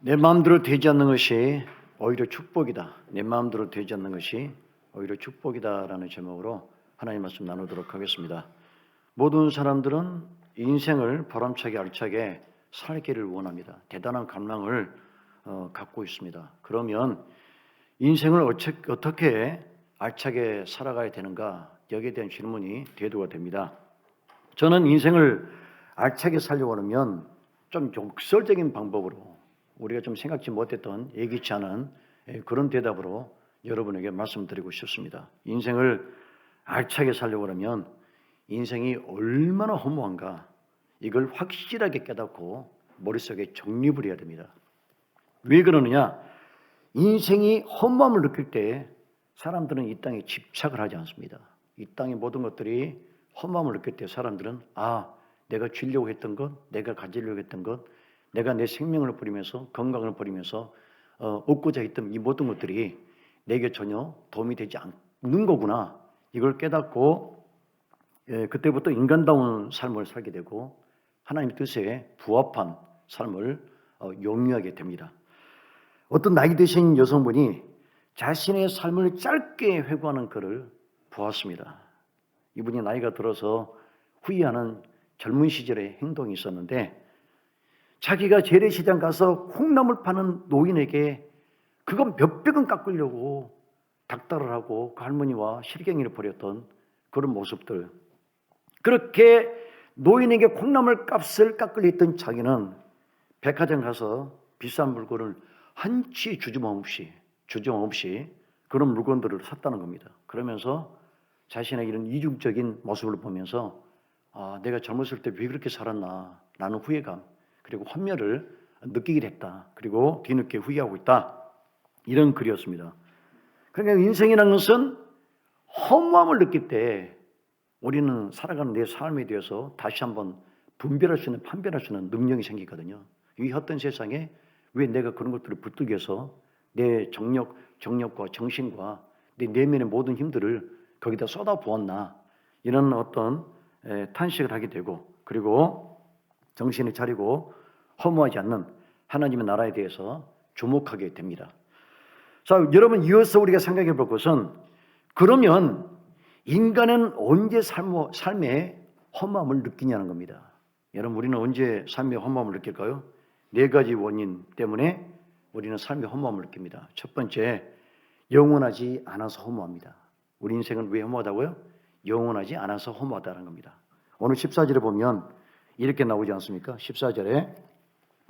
내 마음대로 되지 않는 것이 오히려 축복이다. 내 마음대로 되지 않는 것이 오히려 축복이다라는 제목으로 하나님 말씀 나누도록 하겠습니다. 모든 사람들은 인생을 보람차게 알차게 살기를 원합니다. 대단한 갈망을 갖고 있습니다. 그러면 인생을 어떻게 알차게 살아가야 되는가? 여기에 대한 질문이 대두가 됩니다. 저는 인생을 알차게 살려고 하면 좀 역설적인 방법으로 우리가 좀 생각지 못했던 예기치 않은 그런 대답으로 여러분에게 말씀드리고 싶습니다. 인생을 알차게 살려고 하면 인생이 얼마나 허무한가 이걸 확실하게 깨닫고 머릿속에 정립을 해야 됩니다. 왜 그러느냐? 인생이 허무함을 느낄 때 사람들은 이 땅에 집착을 하지 않습니다. 이 땅의 모든 것들이 허무함을 느낄 때 사람들은 내가 쥐려고 했던 것, 내가 가지려고 했던 것, 내가 내 생명을 버리면서 건강을 버리면서 얻고자 했던 이 모든 것들이 내게 전혀 도움이 되지 않는 거구나. 이걸 깨닫고 그때부터 인간다운 삶을 살게 되고 하나님의 뜻에 부합한 삶을 영위하게 됩니다. 어떤 나이 드신 여성분이 자신의 삶을 짧게 회고하는 글을 보았습니다. 이분이 나이가 들어서 후회하는 젊은 시절의 행동이 있었는데 자기가 재래시장 가서 콩나물 파는 노인에게 그거 몇백원 깎으려고 닥달을 하고 그 할머니와 실갱이를 벌였던 그런 모습들, 그렇게 노인에게 콩나물 값을 깎으려 했던 자기는 백화점 가서 비싼 물건을 한치 주저없이 그런 물건들을 샀다는 겁니다. 그러면서 자신의 이런 이중적인 모습을 보면서 내가 젊었을 때 왜 그렇게 살았나 라는 후회감 그리고 환멸을 느끼게 됐다. 그리고 뒤늦게 후회하고 있다. 이런 글이었습니다. 그러니까 인생이라는 것은 허무함을 느낄 때 우리는 살아가는 내 삶에 대해서 다시 한번 분별할 수 있는 판별할 수 있는 능력이 생기거든요. 이 헛된 세상에 왜 내가 그런 것들을 붙들기 위해서 내 정력과 정신과 내 내면의 모든 힘들을 거기다 쏟아부었나 이런 어떤 탄식을 하게 되고 그리고 정신을 차리고 허무하지 않는 하나님의 나라에 대해서 주목하게 됩니다. 자, 여러분 이어서 우리가 생각해 볼 것은 그러면 인간은 언제 삶의 허무함을 느끼냐는 겁니다. 여러분 우리는 언제 삶의 허무함을 느낄까요? 네 가지 원인 때문에 우리는 삶의 허무함을 느낍니다. 첫 번째, 영원하지 않아서 허무합니다. 우리 인생은 왜 허무하다고요? 영원하지 않아서 허무하다는 겁니다. 오늘 14절에 보면 이렇게 나오지 않습니까? 14절에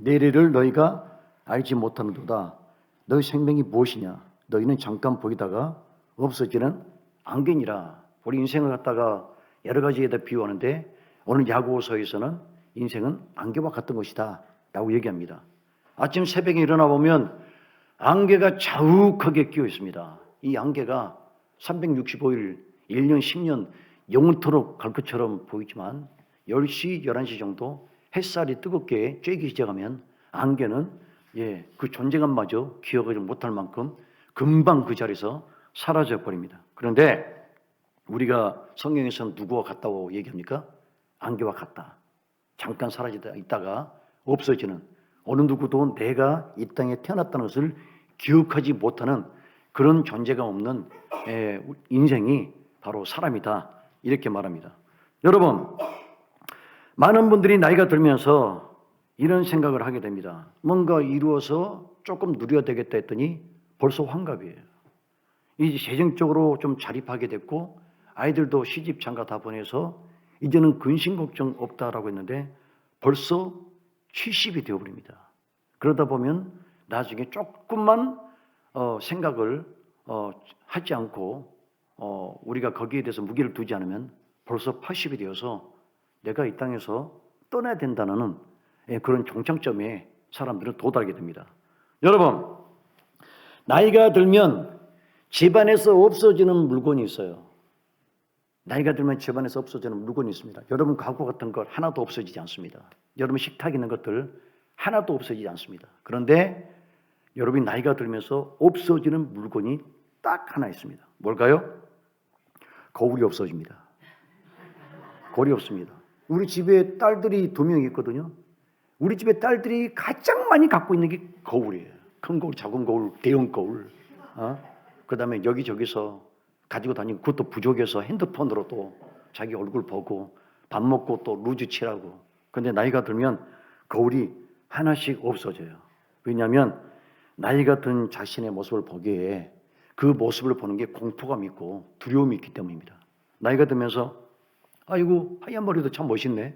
내일을 너희가 알지 못하는도다. 너희 생명이 무엇이냐? 너희는 잠깐 보이다가 없어지는 안개니라. 우리 인생을 갖다가 여러 가지에다 비유하는데 오늘 야고보서에서는 인생은 안개와 같은 것이다 라고 얘기합니다. 아침 새벽에 일어나 보면 안개가 자욱하게 끼어 있습니다. 이 안개가 365일, 1년, 10년 영원토록 갈 것처럼 보이지만 10시, 11시 정도 햇살이 뜨겁게 쬐기 시작하면 안개는 그 존재감마저 기억하지 못할 만큼 금방 그 자리에서 사라져 버립니다. 그런데 우리가 성경에서는 누구와 같다고 얘기합니까? 안개와 같다. 잠깐 사라지다 있다가 없어지는 어느 누구도 내가 이 땅에 태어났다는 것을 기억하지 못하는 그런 존재가 없는 인생이 바로 사람이다. 이렇게 말합니다. 여러분, 많은 분들이 나이가 들면서 이런 생각을 하게 됩니다. 뭔가 이루어서 조금 누려야 되겠다 했더니 벌써 환갑이에요. 이제 재정적으로 좀 자립하게 됐고 아이들도 시집 장가 다 보내서 이제는 근심 걱정 없다라고 했는데 벌써 70이 되어버립니다. 그러다 보면 나중에 조금만 생각을 하지 않고 우리가 거기에 대해서 무게를 두지 않으면 벌써 80이 되어서 내가 이 땅에서 떠나야 된다는 그런 종착점에 사람들은 도달하게 됩니다. 여러분, 나이가 들면 집안에서 없어지는 물건이 있어요. 나이가 들면 집안에서 없어지는 물건이 있습니다. 여러분 가구 같은 것 하나도 없어지지 않습니다. 여러분 식탁 있는 것들 하나도 없어지지 않습니다. 그런데 여러분이 나이가 들면서 없어지는 물건이 딱 하나 있습니다. 뭘까요? 거울이 없어집니다. 거울이 없습니다. 우리 집에 딸들이 2명 있거든요. 우리 집의 딸들이 가장 많이 갖고 있는 게 거울이에요. 큰 거울, 작은 거울, 대형 거울. 그 다음에 여기저기서 가지고 다니고, 그것도 부족해서 핸드폰으로 또 자기 얼굴 보고 밥 먹고 또 루즈 칠하고. 근데 나이가 들면 거울이 하나씩 없어져요. 왜냐하면 나이가 든 자신의 모습을 보기에 그 모습을 보는 게 공포감 있고 두려움이 있기 때문입니다. 나이가 들면서 아이고 하얀 머리도 참 멋있네.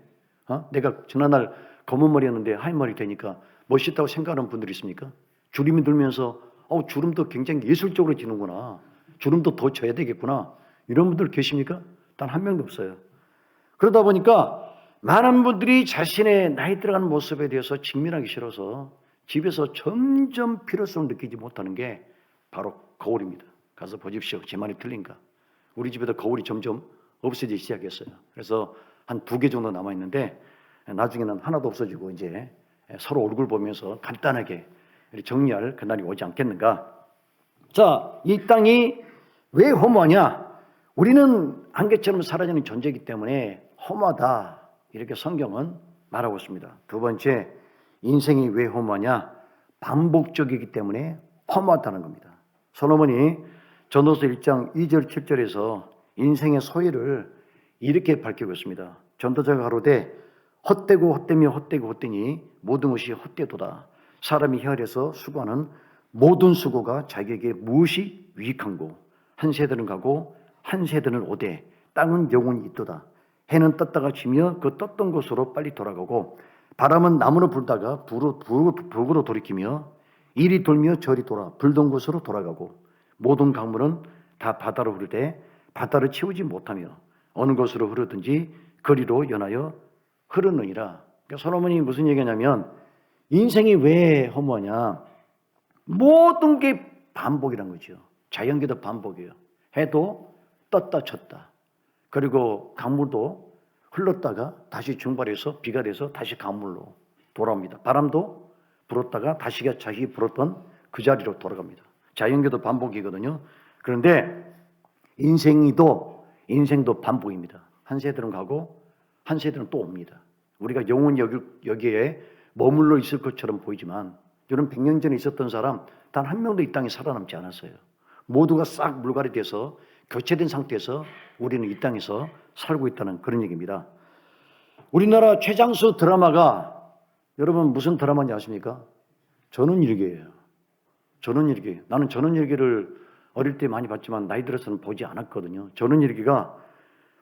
내가 지난날 검은 머리였는데 하얀 머리 되니까 멋있다고 생각하는 분들이 있습니까? 주름이 들면서 주름도 굉장히 예술적으로 지는구나. 주름도 더 져야 되겠구나. 이런 분들 계십니까? 단 한 명도 없어요. 그러다 보니까 많은 분들이 자신의 나이 들어가는 모습에 대해서 직면하기 싫어서 집에서 점점 필요성을 느끼지 못하는 게 바로 거울입니다. 가서 보십시오. 제 말이 틀린가? 우리 집에도 거울이 점점 없어지기 시작했어요. 그래서 한 2개 정도 남아있는데 나중에는 하나도 없어지고 이제 서로 얼굴 보면서 간단하게 정리할 그날이 오지 않겠는가? 자, 이 땅이 왜 허무하냐? 우리는 안개처럼 사라지는 존재이기 때문에 허무하다. 이렇게 성경은 말하고 있습니다. 두 번째, 인생이 왜 허무하냐? 반복적이기 때문에 허무하다는 겁니다. 솔로몬이 전도서 1장 2절 7절에서 인생의 소회를 이렇게 밝히고 있습니다. 전도자가 가로되 헛되고 헛되며 헛되고 헛되니 모든 것이 헛되도다. 사람이 혈에서 수고하는 모든 수고가 자기에게 무엇이 유익한고 한 세대는 가고 한 세대는 오되 땅은 영원히 있도다. 해는 떴다가 지며 그 떴던 곳으로 빨리 돌아가고 바람은 나무로 불다가 북으로 돌이키며 이리 돌며 저리 돌아 불던 곳으로 돌아가고 모든 강물은 다 바다로 흐르되 바다를 채우지 못하며 어느 곳으로 흐르든지 거리로 연하여 흐르느니라. 그러니까 솔로몬이 무슨 얘기냐면 인생이 왜 허무하냐? 모든 게 반복이란 거죠. 자연계도 반복이에요. 해도 떴다 쳤다. 그리고 강물도 흘렀다가 다시 증발해서 비가 돼서 다시 강물로 돌아옵니다. 바람도 불었다가 다시 자기 불었던 그 자리로 돌아갑니다. 자연계도 반복이거든요. 그런데 인생도 반복입니다. 한 세대는 가고 한 세대는 또 옵니다. 우리가 영원히 여기에 머물러 있을 것처럼 보이지만 여러분 100년 전에 있었던 사람 단 한 명도 이 땅에 살아남지 않았어요. 모두가 싹 물갈이 돼서 교체된 상태에서 우리는 이 땅에서 살고 있다는 그런 얘기입니다. 우리나라 최장수 드라마가 여러분 무슨 드라마인지 아십니까? 전원일기예요. 전원일기. 나는 전원일기를 어릴 때 많이 봤지만 나이 들어서는 보지 않았거든요. 전원일기가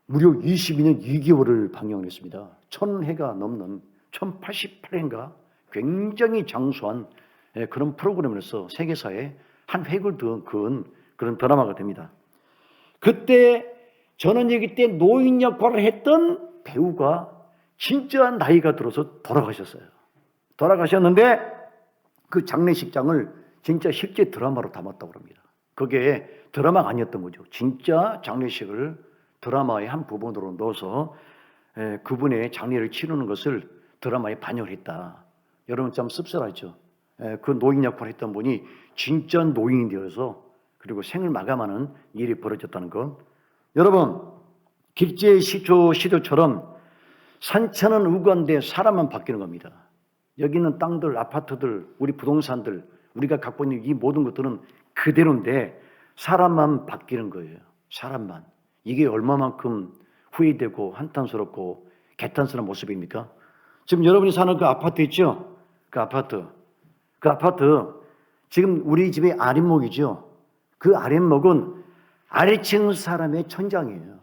무려 22년 2개월을 방영을 했습니다. 1000회가 넘는 1088회인가 굉장히 장수한 그런 프로그램으로서 세계사에 한 획을 그은 그런 드라마가 됩니다. 그때 전원일기 때 노인 역할을 했던 배우가 진짜 나이가 들어서 돌아가셨어요. 돌아가셨는데 그 장례식장을 진짜 실제 드라마로 담았다고 합니다. 그게 드라마가 아니었던 거죠. 진짜 장례식을 드라마의 한 부분으로 넣어서 그분의 장례를 치르는 것을 드라마에 반영을 했다. 여러분 참 씁쓸하죠. 그 노인 역할을 했던 분이 진짜 노인이 되어서 그리고 생을 마감하는 일이 벌어졌다는 것. 여러분 길지의 시조처럼 산천은 우고한데 사람만 바뀌는 겁니다. 여기 있는 땅들, 아파트들, 우리 부동산들, 우리가 갖고 있는 이 모든 것들은 그대로인데 사람만 바뀌는 거예요. 사람만. 이게 얼마만큼 후회되고 한탄스럽고 개탄스러운 모습입니까? 지금 여러분이 사는 그 아파트 있죠? 그 아파트 지금 우리 집의 아랫목이죠? 그 아랫목은 아래층 사람의 천장이에요.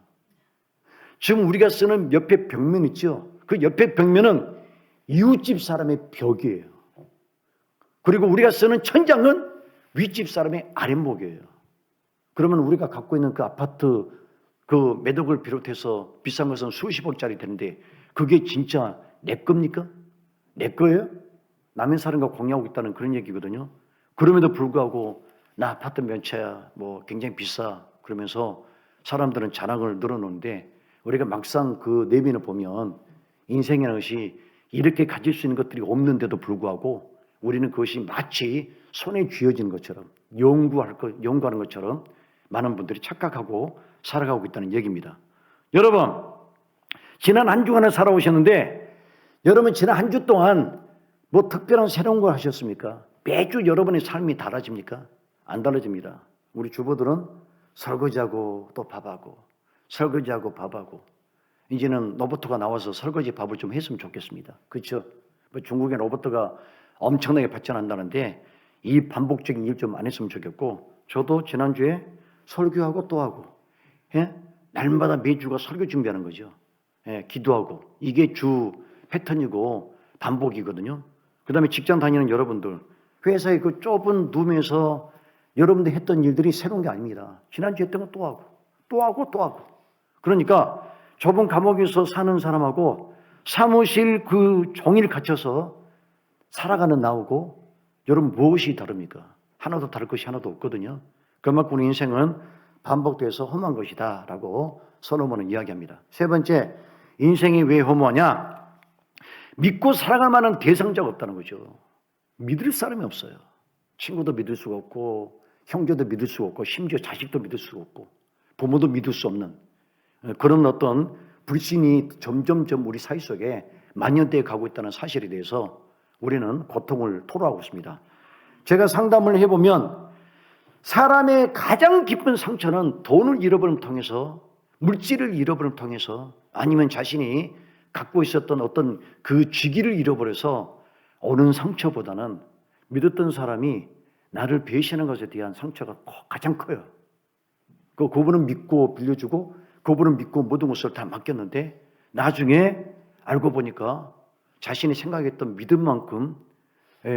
지금 우리가 쓰는 옆에 벽면 있죠? 그 옆에 벽면은 이웃집 사람의 벽이에요. 그리고 우리가 쓰는 천장은 윗집 사람의 아랫목이에요. 그러면 우리가 갖고 있는 그 아파트 그 매덕을 비롯해서 비싼 것은 수십억짜리 되는데 그게 진짜 내 겁니까? 내 거예요? 남의 사람과 공유하고 있다는 그런 얘기거든요. 그럼에도 불구하고 나 아파트 몇 채야 뭐 굉장히 비싸 그러면서 사람들은 자랑을 늘어놓는데 우리가 막상 그 내면을 보면 인생이라는 것이 이렇게 가질 수 있는 것들이 없는데도 불구하고 우리는 그것이 마치 손에 쥐어지는 것처럼 연구하는 것처럼 많은 분들이 착각하고 살아가고 있다는 얘기입니다. 여러분 지난 한 주간을 살아오셨는데 여러분 지난 한 주 동안 뭐 특별한 새로운 걸 하셨습니까? 매주 여러분의 삶이 달라집니까? 안 달라집니다. 우리 주부들은 설거지하고 또 밥하고 설거지하고 밥하고 이제는 로봇가 나와서 설거지 밥을 좀 했으면 좋겠습니다. 그렇죠? 뭐 중국의 로봇가 엄청나게 발전한다는데 이 반복적인 일 좀 안 했으면 좋겠고, 저도 지난주에 설교하고 또 하고, 예? 날마다 매주가 설교 준비하는 거죠. 예, 기도하고. 이게 주 패턴이고 반복이거든요. 그 다음에 직장 다니는 여러분들, 회사의 그 좁은 룸에서 여러분들이 했던 일들이 새로운 게 아닙니다. 지난주에 했던 거 또 하고 또 하고 또 하고. 그러니까 좁은 감옥에서 사는 사람하고 사무실 그 종일 갇혀서 살아가는 나오고 여러분 무엇이 다릅니까? 하나도 다를 것이 하나도 없거든요. 그만큼 우리 인생은 반복돼서 험한 것이다 라고 솔로몬은 이야기합니다. 세 번째, 인생이 왜 허무하냐? 믿고 살아갈 만한 대상자가 없다는 거죠. 믿을 사람이 없어요. 친구도 믿을 수가 없고 형제도 믿을 수가 없고 심지어 자식도 믿을 수가 없고 부모도 믿을 수 없는 그런 어떤 불신이 점점점 우리 사회 속에 만연되어 가고 있다는 사실에 대해서 우리는 고통을 토로하고 있습니다. 제가 상담을 해보면 사람의 가장 깊은 상처는 돈을 잃어버림을 통해서, 물질을 잃어버림을 통해서, 아니면 자신이 갖고 있었던 어떤 그 직위를 잃어버려서 오는 상처보다는 믿었던 사람이 나를 배신한 것에 대한 상처가 가장 커요. 그분은 믿고 빌려주고 그분은 믿고 모든 것을 다 맡겼는데 나중에 알고 보니까 자신이 생각했던 믿음만큼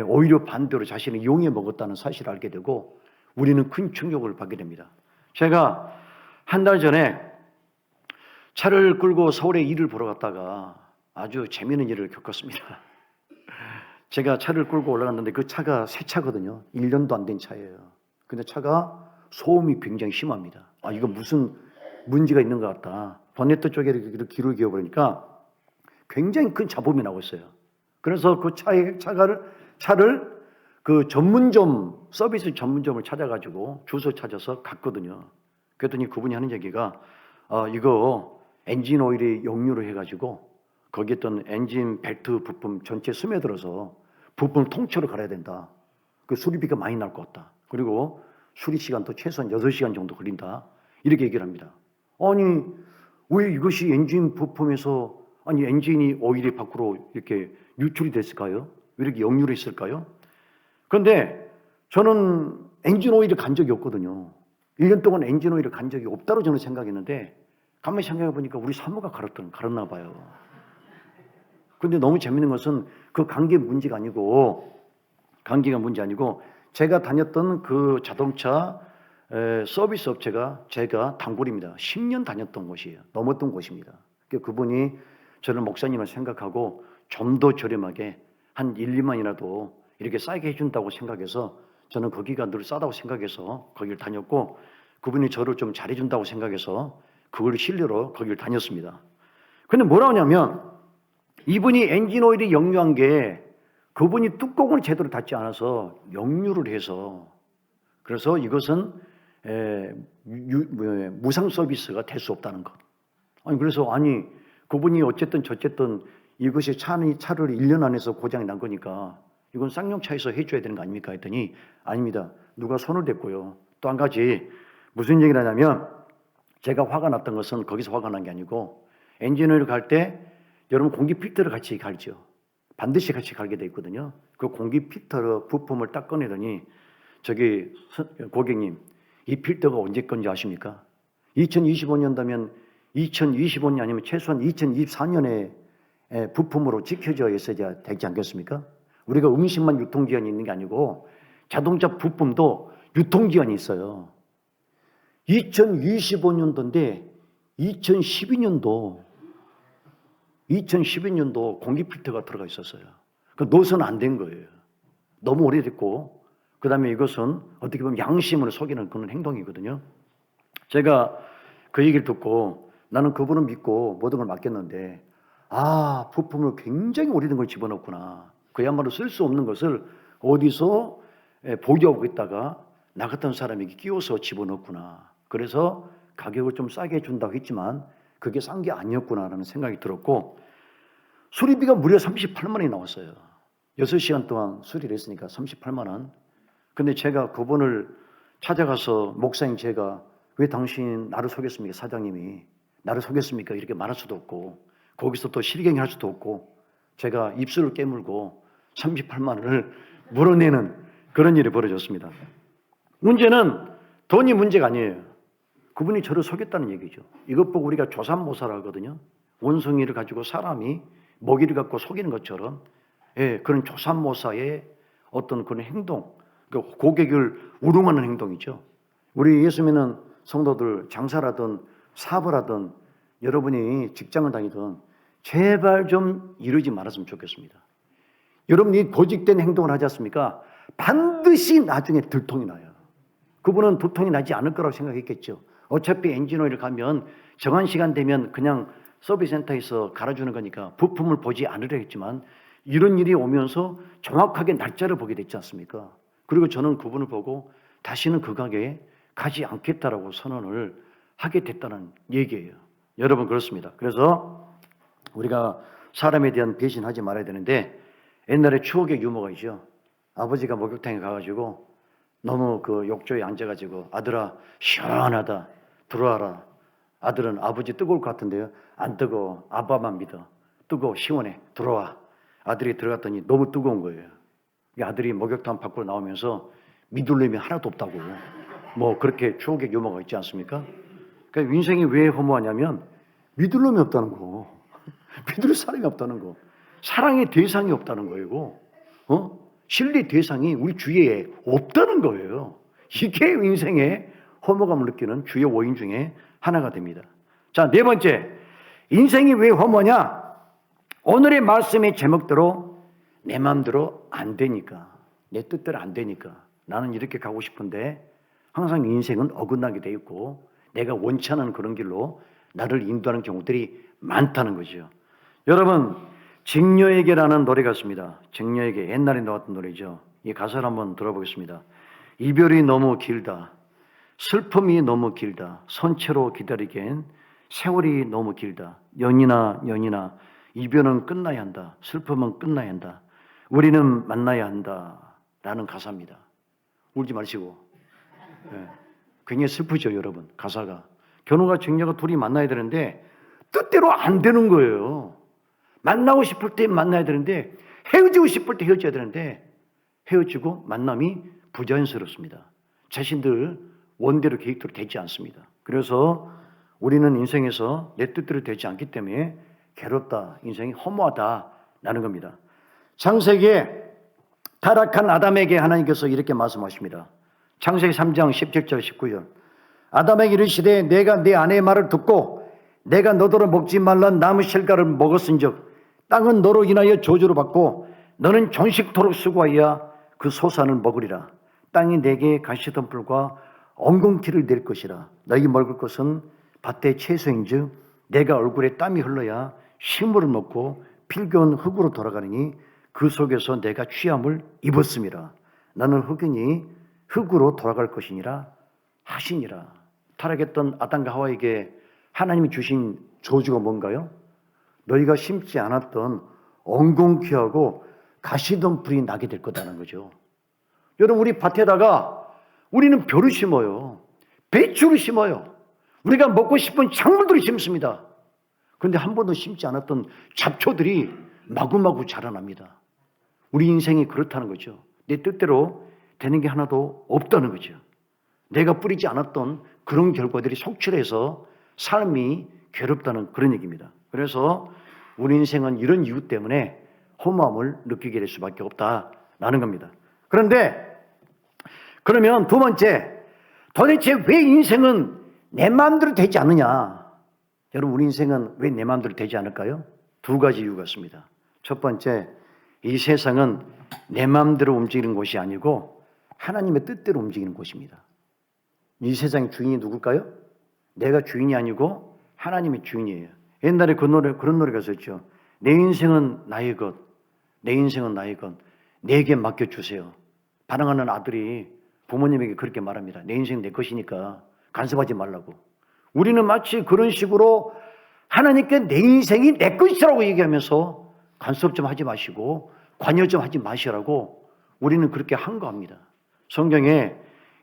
오히려 반대로 자신을 이용해 먹었다는 사실을 알게 되고 우리는 큰 충격을 받게 됩니다. 제가 한 달 전에 차를 끌고 서울에 일을 보러 갔다가 아주 재미있는 일을 겪었습니다. 제가 차를 끌고 올라갔는데 그 차가 새 차거든요. 1년도 안 된 차예요. 근데 차가 소음이 굉장히 심합니다. 이거 무슨 문제가 있는 것 같다. 보네트 쪽에 이렇게 기울여 기어버리니까 굉장히 큰 잡음이 나고 있어요. 그래서 그 차를 그 전문점, 서비스 전문점을 찾아가지고 주소 찾아서 갔거든요. 그랬더니 그분이 하는 얘기가 이거 엔진 오일이 역류를 해가지고 거기에 있던 엔진 벨트 부품 전체 스며들어서 부품 통째로 갈아야 된다. 그 수리비가 많이 날 것 같다. 그리고 수리 시간도 최소한 6시간 정도 걸린다. 이렇게 얘기를 합니다. 아니 왜 이것이 엔진 부품에서 엔진이 오일이 밖으로 이렇게 유출이 됐을까요? 왜 이렇게 역류를 했을까요? 그런데 저는 엔진 오일을 간 적이 없거든요. 1년 동안 엔진 오일을 간 적이 없다고 저는 생각했는데 가만히 생각해 보니까 우리 사모가 갈았나 봐요. 그런데 너무 재밌는 것은 그 관계가 문제 아니고 제가 다녔던 그 자동차 서비스 업체가 제가 단골입니다. 10년 다녔던 곳이에요. 넘었던 곳입니다. 그분이 저를 목사님을 생각하고 좀 더 저렴하게 한 1, 2만이라도 이렇게 싸게 해준다고 생각해서 저는 거기가 늘 싸다고 생각해서 거기를 다녔고 그분이 저를 좀 잘해준다고 생각해서 그걸 신뢰로 거기를 다녔습니다. 근데 뭐라 하냐면 이분이 엔진 오일이 역류한 게 그분이 뚜껑을 제대로 닫지 않아서 역류를 해서 그래서 이것은 무상 서비스가 될 수 없다는 것. 그래서 그분이 어쨌든 저쨌든 이것이 차를 1년 안에서 고장이 난 거니까 이건 쌍용차에서 해줘야 되는 거 아닙니까? 했더니 아닙니다. 누가 손을 댔고요. 또 한 가지 무슨 얘기를 하냐면 제가 화가 났던 것은 거기서 화가 난 게 아니고 엔진오일 갈 때 여러분 공기 필터를 같이 갈죠. 반드시 같이 갈게 돼 있거든요. 그 공기 필터 부품을 딱 꺼내더니 저기 고객님 이 필터가 언제 건지 아십니까? 2025년도면 2025년 아니면 최소한 2024년에 부품으로 지켜져 있어야 되지 않겠습니까? 우리가 음식만 유통기한이 있는 게 아니고 자동차 부품도 유통기한이 있어요. 2025년도인데 2012년도 공기 필터가 들어가 있었어요. 그 노선 안 된 거예요. 너무 오래됐고 그 다음에 이것은 어떻게 보면 양심을 속이는 그런 행동이거든요. 제가 그 얘기를 듣고 나는 그분을 믿고 모든 걸 맡겼는데 부품을 굉장히 오래된 걸 집어넣구나. 그야말로 쓸 수 없는 것을 어디서 보유하고 있다가 나 같은 사람에게 끼워서 집어넣구나. 그래서 가격을 좀 싸게 해준다고 했지만 그게 싼 게 아니었구나라는 생각이 들었고 수리비가 무려 38만 원이 나왔어요. 6시간 동안 수리를 했으니까 38만 원. 근데 제가 그분을 찾아가서 목사님 제가 왜 당신 나를 속였습니까? 사장님이 나를 속였습니까? 이렇게 말할 수도 없고 거기서 또 실갱이 할 수도 없고 제가 입술을 깨물고 38만 원을 물어내는 그런 일이 벌어졌습니다. 문제는 돈이 문제가 아니에요. 그분이 저를 속였다는 얘기죠. 이것 보고 우리가 조삼모사를 하거든요. 원숭이를 가지고 사람이 먹이를 갖고 속이는 것처럼 그런 조삼모사의 어떤 그런 행동, 고객을 우롱하는 행동이죠. 우리 예수 믿는 성도들 장사를 하든 사업을 하든 여러분이 직장을 다니든 제발 좀 이러지 말았으면 좋겠습니다. 여러분이 고집된 행동을 하지 않습니까? 반드시 나중에 들통이 나요. 그분은 들통이 나지 않을 거라고 생각했겠죠. 어차피 엔진오일 가면 정한 시간 되면 그냥 서비스 센터에서 갈아주는 거니까 부품을 보지 않으려 했지만 이런 일이 오면서 정확하게 날짜를 보게 됐지 않습니까? 그리고 저는 그분을 보고 다시는 그 가게에 가지 않겠다라고 선언을 하게 됐다는 얘기예요. 여러분 그렇습니다. 그래서 우리가 사람에 대한 배신하지 말아야 되는데 옛날에 추억의 유머가 있죠. 아버지가 목욕탕에 가가지고 너무 그 욕조에 앉아가지고 아들아 시원하다 들어와라. 아들은 아버지 뜨거울 것 같은데요. 안 뜨거워. 아빠만 믿어. 뜨거워 시원해. 들어와. 아들이 들어갔더니 너무 뜨거운 거예요. 아들이 목욕탕 밖으로 나오면서 믿을 놈이 하나도 없다고 뭐 그렇게 추억의 유머가 있지 않습니까? 그러니까 인생이 왜 허무하냐면 믿을 놈이 없다는 거. 믿을 사람이 없다는 거. 사랑의 대상이 없다는 거예요. 신뢰 대상이 우리 주위에 없다는 거예요. 이게 인생의 허무감을 느끼는 주요 원인 중에 하나가 됩니다. 자, 네 번째. 인생이 왜 허무하냐? 오늘의 말씀의 제목대로 내 마음대로 안 되니까, 내 뜻대로 안 되니까 나는 이렇게 가고 싶은데 항상 인생은 어긋나게 돼 있고 내가 원치 않은 그런 길로 나를 인도하는 경우들이 많다는 거죠. 여러분, 직녀에게라는 노래가 있습니다. 직녀에게 옛날에 나왔던 노래죠. 이 가사를 한번 들어보겠습니다. 이별이 너무 길다. 슬픔이 너무 길다. 선체로 기다리기엔 세월이 너무 길다. 연이나 이별은 끝나야 한다. 슬픔은 끝나야 한다. 우리는 만나야 한다. 라는 가사입니다. 울지 마시고. 굉장히 슬프죠, 여러분. 가사가. 견우가 직녀가 둘이 만나야 되는데 뜻대로 안 되는 거예요. 만나고 싶을 때 만나야 되는데 헤어지고 싶을 때 헤어져야 되는데 헤어지고 만남이 부자연스럽습니다. 자신들 원대로 계획대로 되지 않습니다. 그래서 우리는 인생에서 내 뜻대로 되지 않기 때문에 괴롭다, 인생이 허무하다라는 겁니다. 창세기에 타락한 아담에게 하나님께서 이렇게 말씀하십니다. 창세기 3장 17절 19절 아담에게 이르시되 내가 내 아내의 말을 듣고 내가 너더러 먹지 말란 나무 실과를 먹었은즉 땅은 너로 인하여 저주를 받고 너는 존식토록 수고하여 그 소산을 먹으리라. 땅이 내게 가시덤불과 엉겅퀴를 낼 것이라. 너희 먹을 것은 밭의 채소인즉 내가 얼굴에 땀이 흘러야 식물을 먹고 필겨운 흙으로 돌아가느니 그 속에서 내가 취함을 입었음이라. 나는 흙이니 흙으로 돌아갈 것이니라 하시니라. 타락했던 아담과 하와에게 하나님이 주신 저주가 뭔가요? 너희가 심지 않았던 엉겅퀴하고 가시덤불이 나게 될 거다는 거죠. 여러분, 우리 밭에다가 우리는 벼를 심어요. 배추를 심어요. 우리가 먹고 싶은 작물들을 심습니다. 그런데 한 번도 심지 않았던 잡초들이 마구마구 자라납니다. 우리 인생이 그렇다는 거죠. 내 뜻대로 되는 게 하나도 없다는 거죠. 내가 뿌리지 않았던 그런 결과들이 속출해서 삶이 괴롭다는 그런 얘기입니다. 그래서 우리 인생은 이런 이유 때문에 허무함을 느끼게 될 수밖에 없다라는 겁니다. 그런데 그러면 두 번째, 도대체 왜 인생은 내 마음대로 되지 않느냐? 여러분, 우리 인생은 왜 내 마음대로 되지 않을까요? 두 가지 이유가 있습니다. 첫 번째, 이 세상은 내 마음대로 움직이는 곳이 아니고 하나님의 뜻대로 움직이는 곳입니다. 이 세상의 주인이 누굴까요? 내가 주인이 아니고 하나님의 주인이에요. 옛날에 그런 노래가 있었죠. 내 인생은 나의 것, 내 인생은 나의 것, 내게 맡겨주세요. 반항하는 아들이 부모님에게 그렇게 말합니다. 내 인생은 내 것이니까 간섭하지 말라고. 우리는 마치 그런 식으로 하나님께 내 인생이 내 것이라고 얘기하면서 간섭 좀 하지 마시고 관여 좀 하지 마시라고 우리는 그렇게 한 겁니다. 성경에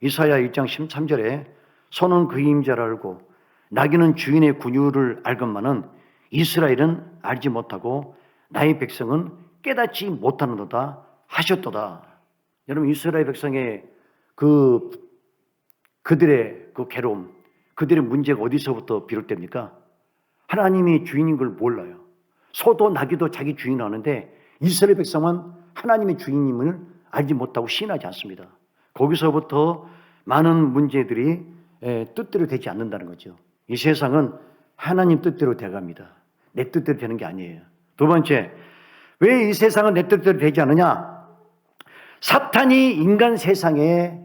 이사야 1장 13절에 소는 그의 임자를 알고 나귀는 주인의 군유를 알건만은 이스라엘은 알지 못하고 나의 백성은 깨닫지 못하는도다 하셨도다. 여러분, 이스라엘 백성의 그들의 그 괴로움, 그들의 문제가 어디서부터 비롯됩니까? 하나님이 주인인 걸 몰라요. 소도 나귀도 자기 주인을 아는데 이스라엘 백성은 하나님의 주인임을 알지 못하고 신하지 않습니다. 거기서부터 많은 문제들이 뜻대로 되지 않는다는 거죠. 이 세상은 하나님 뜻대로 돼갑니다. 내 뜻대로 되는 게 아니에요. 두 번째, 왜 이 세상은 내 뜻대로 되지 않느냐? 사탄이 인간 세상에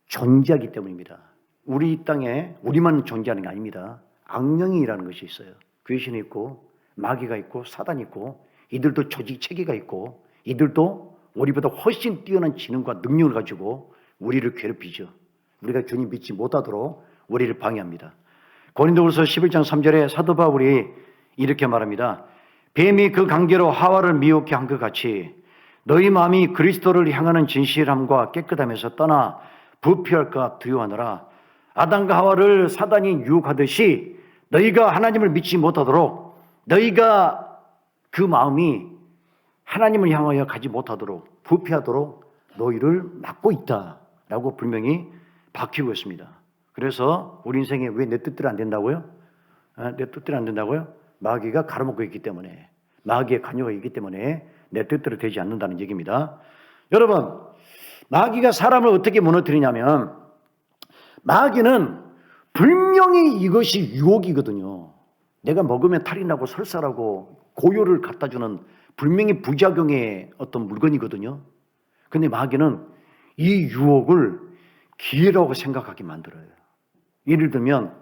존재하기 때문입니다. 우리 땅에 우리만 존재하는 게 아닙니다. 악령이라는 것이 있어요. 귀신이 있고 마귀가 있고 사단이 있고 이들도 조직 체계가 있고 이들도 우리보다 훨씬 뛰어난 지능과 능력을 가지고 우리를 괴롭히죠. 우리가 주님 믿지 못하도록 우리를 방해합니다. 고린도후서 11장 3절에 사도 바울이 이렇게 말합니다. 뱀이 그 관계로 하와를 미혹해 한 것 같이 너희 마음이 그리스도를 향하는 진실함과 깨끗함에서 떠나 부패할까 두려워하느라. 아담과 하와를 사단이 유혹하듯이 너희가 하나님을 믿지 못하도록, 너희가 그 마음이 하나님을 향하여 가지 못하도록, 부패하도록 너희를 막고 있다라고 분명히 밝히고 있습니다. 그래서 우리 인생에 왜 내 뜻대로 안 된다고요? 내 뜻대로 안 된다고요? 마귀가 가로막고 있기 때문에, 마귀의 관여가 있기 때문에 내 뜻대로 되지 않는다는 얘기입니다. 여러분, 마귀가 사람을 어떻게 무너뜨리냐면, 마귀는 분명히 이것이 유혹이거든요. 내가 먹으면 탈이 나고 설사라고 고요를 갖다 주는 분명히 부작용의 어떤 물건이거든요. 근데 마귀는 이 유혹을 기회라고 생각하게 만들어요. 예를 들면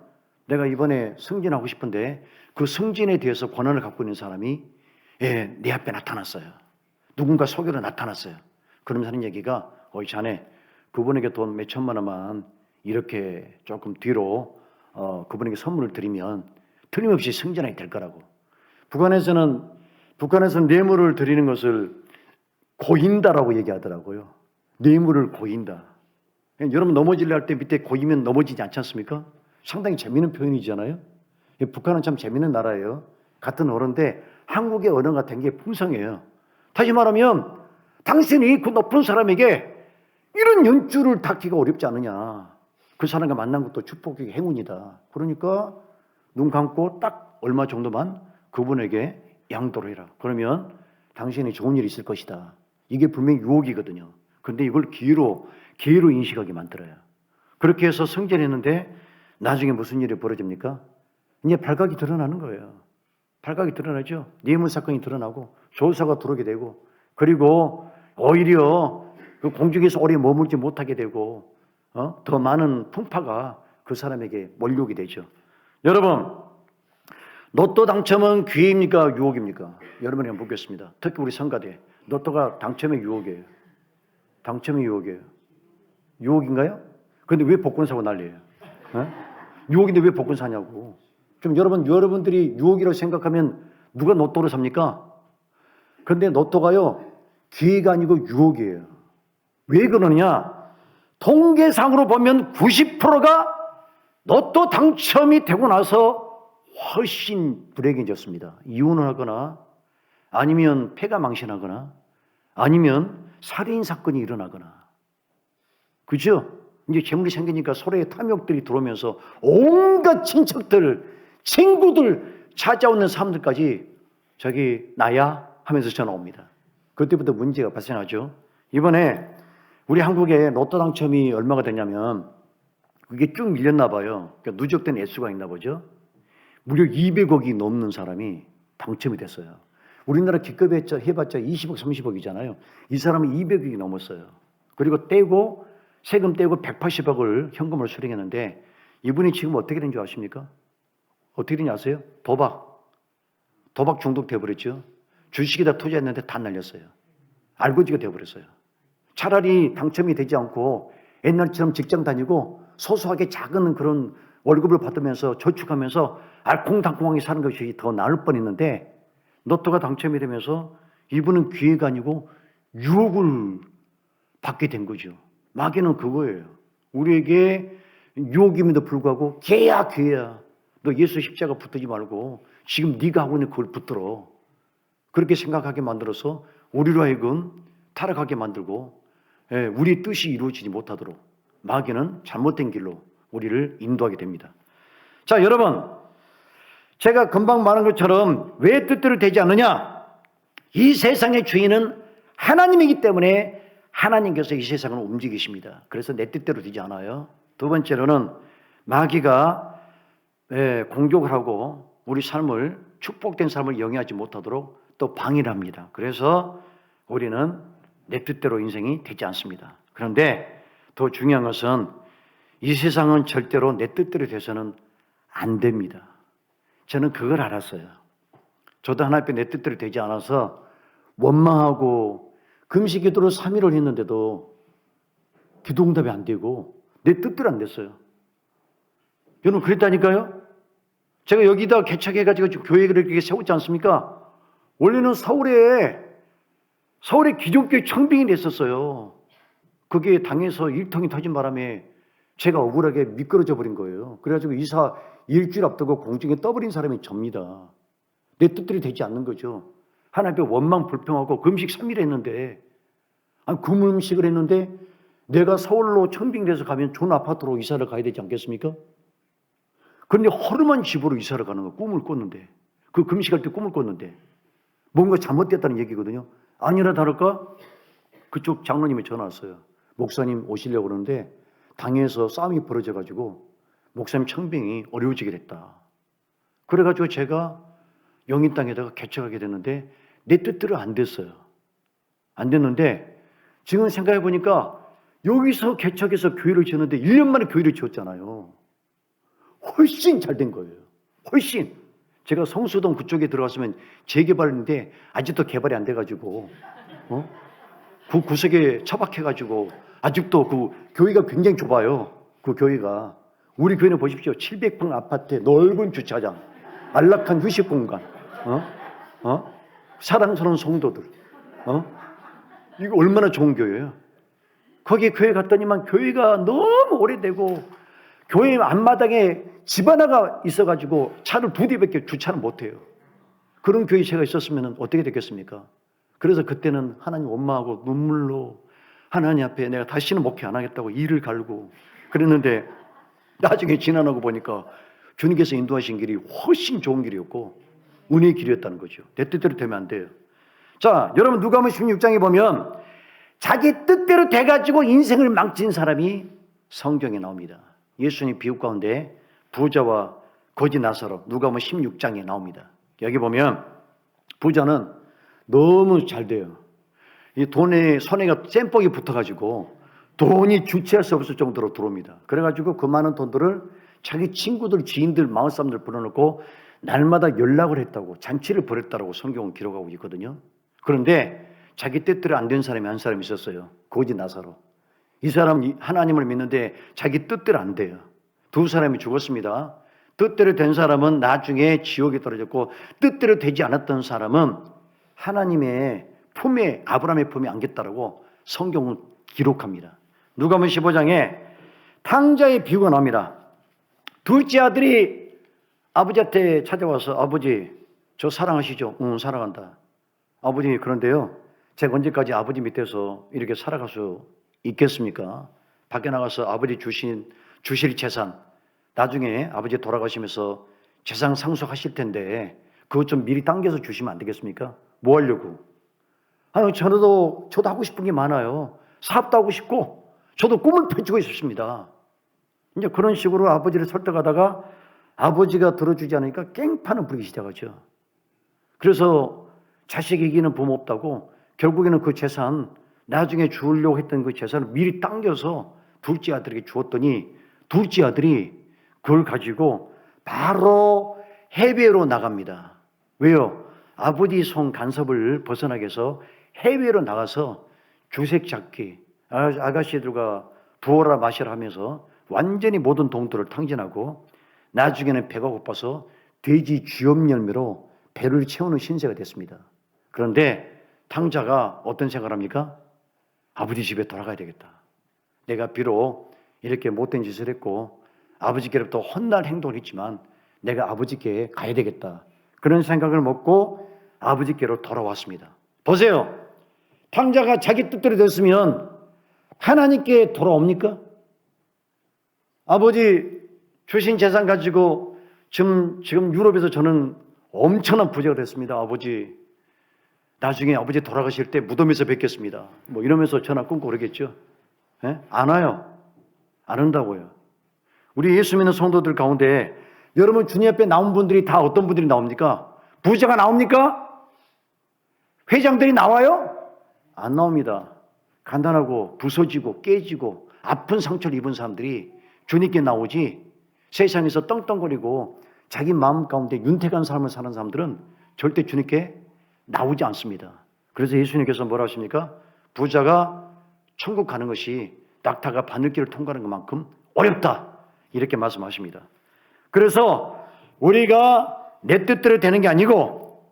내가 이번에 승진하고 싶은데 그 승진에 대해서 권한을 갖고 있는 사람이 내 앞에 나타났어요. 누군가 소개로 나타났어요. 그러면서 하는 얘기가 자네 그분에게 돈 몇 천만 원만 이렇게 조금 뒤로 그분에게 선물을 드리면 틀림없이 승진하게 될 거라고. 북한에서는 뇌물을 드리는 것을 고인다라고 얘기하더라고요. 뇌물을 고인다. 여러분 넘어지려 할 때 밑에 고이면 넘어지지 않지 않습니까? 상당히 재미있는 표현이잖아요. 북한은 참 재미있는 나라예요. 같은 언어인데 한국의 언어가 되게 풍성해요. 다시 말하면 당신이 그 높은 사람에게 이런 연주를 닿기가 어렵지 않느냐. 그 사람과 만난 것도 축복의 행운이다. 그러니까 눈 감고 딱 얼마 정도만 그분에게 양도를 해라. 그러면 당신이 좋은 일이 있을 것이다. 이게 분명히 유혹이거든요. 그런데 이걸 기회로 인식하게 만들어요. 그렇게 해서 승진했는데 나중에 무슨 일이 벌어집니까? 이제 발각이 드러나는 거예요. 발각이 드러나죠. 뇌물 사건이 드러나고 조사가 들어오게 되고 그리고 오히려 그 공중에서 오래 머물지 못하게 되고 더 많은 풍파가 그 사람에게 몰려오게 되죠. 여러분, 로또 당첨은 기회입니까? 유혹입니까? 여러분이 한번 보겠습니다. 특히 우리 성가대 로또가 당첨의 유혹이에요. 당첨의 유혹이에요. 유혹인가요? 그런데 왜 복권사고 난리예요? 유혹인데 왜 복권 사냐고. 좀 여러분들이 유혹이라고 생각하면 누가 로또를 삽니까? 그런데 로또가요 기회가 아니고 유혹이에요. 왜 그러느냐? 통계상으로 보면 90%가 로또 당첨이 되고 나서 훨씬 불행해졌습니다. 이혼을 하거나 아니면 폐가 망신하거나 아니면 살인 사건이 일어나거나. 그죠? 이제 재물이 생기니까 서로의 탐욕들이 들어오면서 온갖 친구들 찾아오는 사람들까지 저기 나야 하면서 전화 옵니다. 그때부터 문제가 발생하죠. 이번에 우리 한국에 로또 당첨이 얼마가 되냐면 그게 쭉 밀렸나 봐요. 그러니까 누적된 액수가 있나 보죠. 무려 200억이 넘는 사람이 당첨이 됐어요. 우리나라 기껏 해봤자 20억, 30억이잖아요. 이 사람은 200억이 넘었어요. 그리고 세금 떼고 180억을 현금으로 수령했는데 이분이 지금 어떻게 된 줄 아십니까? 어떻게 된지 아세요? 도박 중독 돼버렸죠. 주식에다 투자했는데 다 날렸어요. 알고지가 돼버렸어요. 차라리 당첨이 되지 않고 옛날처럼 직장 다니고 소소하게 작은 그런 월급을 받으면서 저축하면서 알콩달콩하게 사는 것이 더 나을 뻔했는데 로또가 당첨이 되면서 이분은 기회가 아니고 유혹을 받게 된 거죠. 마귀는 그거예요. 우리에게 유혹임에도 불구하고 걔야 너 예수 십자가 붙들지 말고 지금 네가 하고 있는 그걸 붙들어. 그렇게 생각하게 만들어서 우리로 하여금 타락하게 만들고 우리의 뜻이 이루어지지 못하도록 마귀는 잘못된 길로 우리를 인도하게 됩니다. 자, 여러분, 제가 금방 말한 것처럼 왜 뜻대로 되지 않느냐? 이 세상의 주인은 하나님이기 때문에 하나님께서 이 세상을 움직이십니다. 그래서 내 뜻대로 되지 않아요. 두 번째로는 마귀가 공격을 하고 우리 삶을, 축복된 삶을 영위하지 못하도록 또 방해를 합니다. 그래서 우리는 내 뜻대로 인생이 되지 않습니다. 그런데 더 중요한 것은 이 세상은 절대로 내 뜻대로 돼서는 안 됩니다. 저는 그걸 알았어요. 저도 하나님 앞에 내 뜻대로 되지 않아서 원망하고 금식 기도로 3일을 했는데도 기도 응답이 안 되고 내 뜻대로 안 됐어요. 여러분 그랬다니까요. 제가 여기다 개척해가지고 교회를 이렇게 세우지 않습니까? 원래는 서울에 기존교회 청빙이 됐었어요. 그게 당에서 일통이 터진 바람에 제가 억울하게 미끄러져 버린 거예요. 그래가지고 이사 일주일 앞두고 공중에 떠버린 사람이 접니다. 내 뜻대로 되지 않는 거죠. 하나님 앞에 원망 불평하고 금식 3일 했는데, 금음식을 했는데 내가 서울로 청빙돼서 가면 좋은 아파트로 이사를 가야 되지 않겠습니까? 그런데 허름한 집으로 이사를 가는 거 꿈을 꿨는데, 그 금식할 때 꿈을 꿨는데 뭔가 잘못됐다는 얘기거든요. 아니나 다를까 그쪽 장로님이 전화 왔어요. 목사님 오시려고 그러는데 당에서 싸움이 벌어져가지고 목사님 청빙이 어려워지게 됐다. 그래가지고 제가 영인 땅에다가 개척하게 됐는데 내 뜻대로 안 됐어요. 안 됐는데 지금 생각해 보니까 여기서 개척해서 교회를 지었는데 1년 만에 교회를 지었잖아요. 훨씬 잘 된 거예요. 훨씬. 제가 성수동 그쪽에 들어갔으면 재개발인데 아직도 개발이 안 돼가지고 그 구석에 처박혀가지고 아직도 그 교회가 굉장히 좁아요. 그 교회가. 우리 교회는 보십시오. 700평 아파트에 넓은 주차장, 안락한 휴식 공간, 사랑스러운 성도들, 이거 얼마나 좋은 교회예요. 거기에 교회 갔더니만 교회가 너무 오래되고 교회 앞마당에 집 하나가 있어가지고 차를 2대밖에 주차를 못해요. 그런 교회에 제가 있었으면 어떻게 됐겠습니까? 그래서 그때는 하나님 원망하고 눈물로 하나님 앞에 내가 다시는 목회 안 하겠다고 이를 갈고 그랬는데 나중에 지나고 보니까 주님께서 인도하신 길이 훨씬 좋은 길이었고 은혜의 길이었다는 거죠. 내 뜻대로 되면 안 돼요. 자, 여러분 누가복음 16장에 보면 자기 뜻대로 돼가지고 인생을 망친 사람이 성경에 나옵니다. 예수님 비유 가운데 부자와 거지 나사로 누가복음 16장에 나옵니다. 여기 보면 부자는 너무 잘 돼요. 이 돈에 손에가 잼뻑이 붙어가지고 돈이 주체할 수 없을 정도로 들어옵니다. 그래가지고 그 많은 돈들을 자기 친구들, 지인들, 마을 사람들 불러놓고 날마다 연락을 했다고 잔치를 벌였다고 성경은 기록하고 있거든요. 그런데 자기 뜻대로 안 된 사람이 한 사람 있었어요. 거지 나사로. 이 사람 하나님을 믿는데 자기 뜻대로 안 돼요. 2사람이 죽었습니다. 뜻대로 된 사람은 나중에 지옥에 떨어졌고 뜻대로 되지 않았던 사람은 하나님의 품에, 아브라함의 품에 안겼다라고 성경은 기록합니다. 누가복음 15장에 탕자의 비유가 나옵니다. 둘째 아들이 아버지한테 찾아와서 아버지 저 사랑하시죠? 응, 사랑한다. 아버지 그런데요 제가 언제까지 아버지 밑에서 이렇게 살아갈 수 있겠습니까? 밖에 나가서 아버지 주실 재산 나중에 아버지 돌아가시면서 재산 상속하실 텐데 그것 좀 미리 당겨서 주시면 안 되겠습니까? 뭐 하려고? 아니 저도 하고 싶은 게 많아요. 사업도 하고 싶고 저도 꿈을 펼치고 싶습니다. 이제 그런 식으로 아버지를 설득하다가 아버지가 들어주지 않으니까 깽판을 부리기 시작하죠. 그래서 자식 이기는 부모 없다고 결국에는 그 재산 나중에 주려고 했던 그 재산을 미리 당겨서 둘째 아들에게 주었더니 둘째 아들이 그걸 가지고 바로 해외로 나갑니다. 왜요? 아버지 손 간섭을 벗어나기 위해서 해외로 나가서 주색 잡기, 아가씨들과 부어라 마시라 하면서 완전히 모든 동들을 탕진하고 나중에는 배가 고파서 돼지 쥐염 열매로 배를 채우는 신세가 됐습니다. 그런데 탕자가 어떤 생각을 합니까? 아버지 집에 돌아가야 되겠다. 내가 비록 이렇게 못된 짓을 했고 아버지께로부터 혼날 행동을 했지만 내가 아버지께 가야 되겠다. 그런 생각을 먹고 아버지께로 돌아왔습니다. 보세요. 탕자가 자기 뜻대로 됐으면 하나님께 돌아옵니까? 아버지 주신 재산 가지고 지금 유럽에서 저는 엄청난 부자가 됐습니다. 아버지 나중에 아버지 돌아가실 때 무덤에서 뵙겠습니다. 뭐 이러면서 전화 끊고 그러겠죠. 예? 안 와요. 안 온다고요. 우리 예수 믿는 성도들 가운데 여러분 주님 앞에 나온 분들이 다 어떤 분들이 나옵니까? 부자가 나옵니까? 회장들이 나와요? 안 나옵니다. 간단하고 부서지고 깨지고 아픈 상처를 입은 사람들이 주님께 나오지, 세상에서 떵떵거리고 자기 마음 가운데 윤택한 삶을 사는 사람들은 절대 주님께 나오지 않습니다. 그래서 예수님께서 뭐라 하십니까? 부자가 천국 가는 것이 낙타가 바늘길을 통과하는 것만큼 어렵다, 이렇게 말씀하십니다. 그래서 우리가 내 뜻대로 되는 게 아니고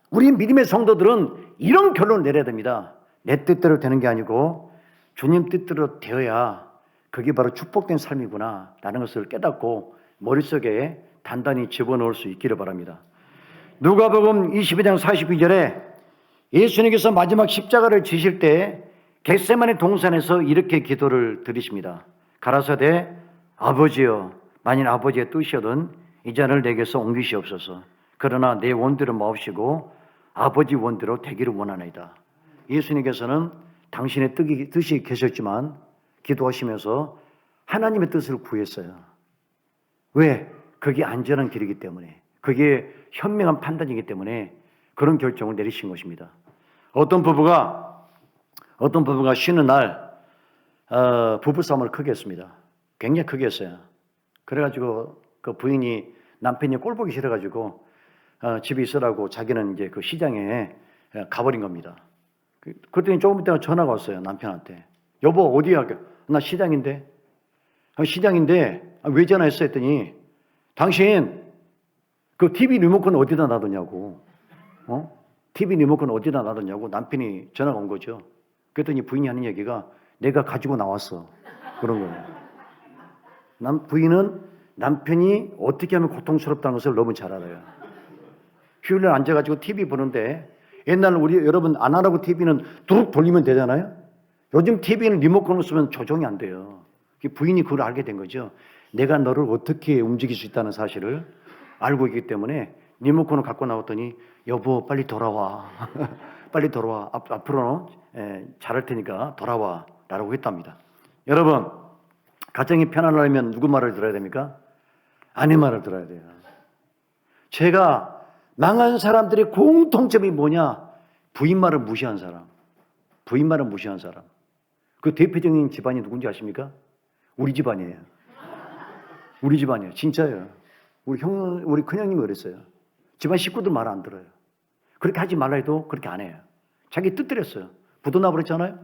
우리 믿음의 성도들은 이런 결론을 내려야 됩니다. 내 뜻대로 되는 게 아니고 주님 뜻대로 되어야 그게 바로 축복된 삶이구나 라는 것을 깨닫고 머릿속에 단단히 집어넣을 수 있기를 바랍니다. 누가복음 22장 42절에 예수님께서 마지막 십자가를 지실 때 겟세마네 동산에서 이렇게 기도를 드리십니다. 가라사대 아버지여, 만일 아버지의 뜻이거든 이 잔을 내게서 옮기시옵소서. 그러나 내 원대로 마옵시고 아버지 원대로 되기를 원하나이다. 예수님께서는 당신의 뜻이 계셨지만 기도하시면서 하나님의 뜻을 구했어요. 왜? 그게 안전한 길이기 때문에, 그게 현명한 판단이기 때문에 그런 결정을 내리신 것입니다. 어떤 부부가 쉬는 날 부부싸움을 크게 했습니다. 굉장히 크게 했어요. 그래가지고 그 부인이 남편이 꼴 보기 싫어가지고 집에 있으라고 자기는 이제 그 시장에 가버린 겁니다. 그랬더니 조금 있다가 전화가 왔어요. 남편한테. 여보 어디야? 나 시장인데. 시장인데 왜 전화했어? 했더니 당신 그 TV 리모컨 어디다 놔뒀냐고. TV 리모컨 어디다 놔뒀냐고 남편이 전화가 온 거죠. 그랬더니 부인이 하는 얘기가 내가 가지고 나왔어. 그런 거예요. 부인은 남편이 어떻게 하면 고통스럽다는 것을 너무 잘 알아요. 휴일날 앉아가지고 TV 보는데 옛날 여러분 아날로그 TV는 뚝 돌리면 되잖아요. 요즘 TV는 리모컨을 쓰면 조정이 안 돼요. 부인이 그걸 알게 된 거죠. 내가 너를 어떻게 움직일 수 있다는 사실을 알고 있기 때문에 리모컨을 갖고 나왔더니 여보 빨리 돌아와. 빨리 돌아와. 앞으로는 잘할 테니까 돌아와 라고 했답니다. 여러분 가정이 편안하려면 누구 말을 들어야 됩니까? 아내 말을 들어야 돼요. 제가 망한 사람들의 공통점이 뭐냐? 부인 말을 무시한 사람. 부인 말을 무시한 사람. 그 대표적인 집안이 누군지 아십니까? 우리 집안이에요. 우리 집안이에요. 진짜예요. 우리 큰형님이 그랬어요. 집안 식구들 말 안 들어요. 그렇게 하지 말라 해도 그렇게 안 해요. 자기 뜻대로 했어요. 부도 나버렸잖아요.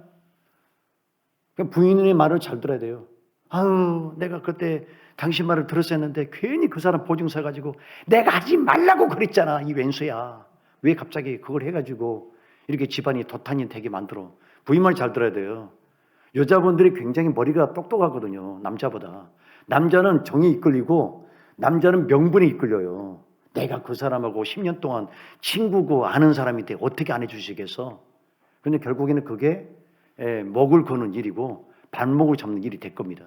부인의 말을 잘 들어야 돼요. 아유, 내가 그때 당신 말을 들었어야 했는데 괜히 그 사람 보증서 가지고 내가 하지 말라고 그랬잖아. 이 왼수야. 왜 갑자기 그걸 해가지고 이렇게 집안이 도탄이 되게 만들어. 부인 말 잘 들어야 돼요. 여자분들이 굉장히 머리가 똑똑하거든요. 남자보다. 남자는 정이 이끌리고 남자는 명분이 이끌려요. 내가 그 사람하고 10년 동안 친구고 아는 사람인데 어떻게 안 해주시겠어? 근데 결국에는 그게 목을 거는 일이고 발목을 잡는 일이 될 겁니다.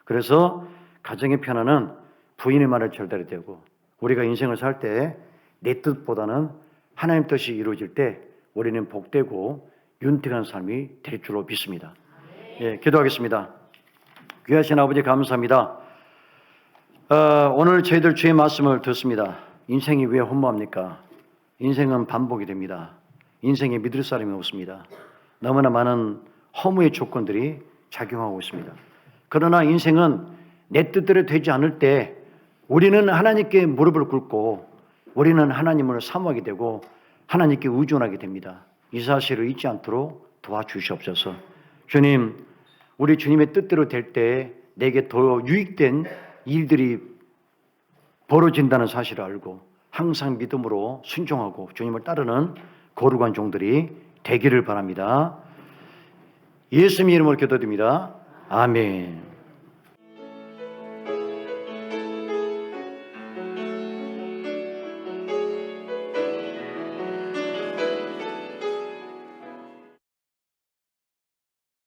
그래서 가정의 편안은 부인의 말을 잘 들어야 되고 우리가 인생을 살 때 내 뜻보다는 하나님 뜻이 이루어질 때 우리는 복되고 윤택한 삶이 될 줄로 믿습니다. 예, 기도하겠습니다. 귀하신 아버지 감사합니다. 오늘 저희들 주의 말씀을 듣습니다. 인생이 왜 허무합니까? 인생은 반복이 됩니다. 인생에 믿을 사람이 없습니다. 너무나 많은 허무의 조건들이 작용하고 있습니다. 그러나 인생은 내 뜻대로 되지 않을 때 우리는 하나님께 무릎을 꿇고 우리는 하나님을 사모하게 되고 하나님께 의존하게 됩니다. 이 사실을 잊지 않도록 도와주시옵소서. 주님, 우리 주님의 뜻대로 될 때 내게 더 유익된 일들이 벌어진다는 사실을 알고 항상 믿음으로 순종하고 주님을 따르는 거룩한 종들이 되기를 바랍니다. 예수님 이름으로 기도드립니다. 아멘.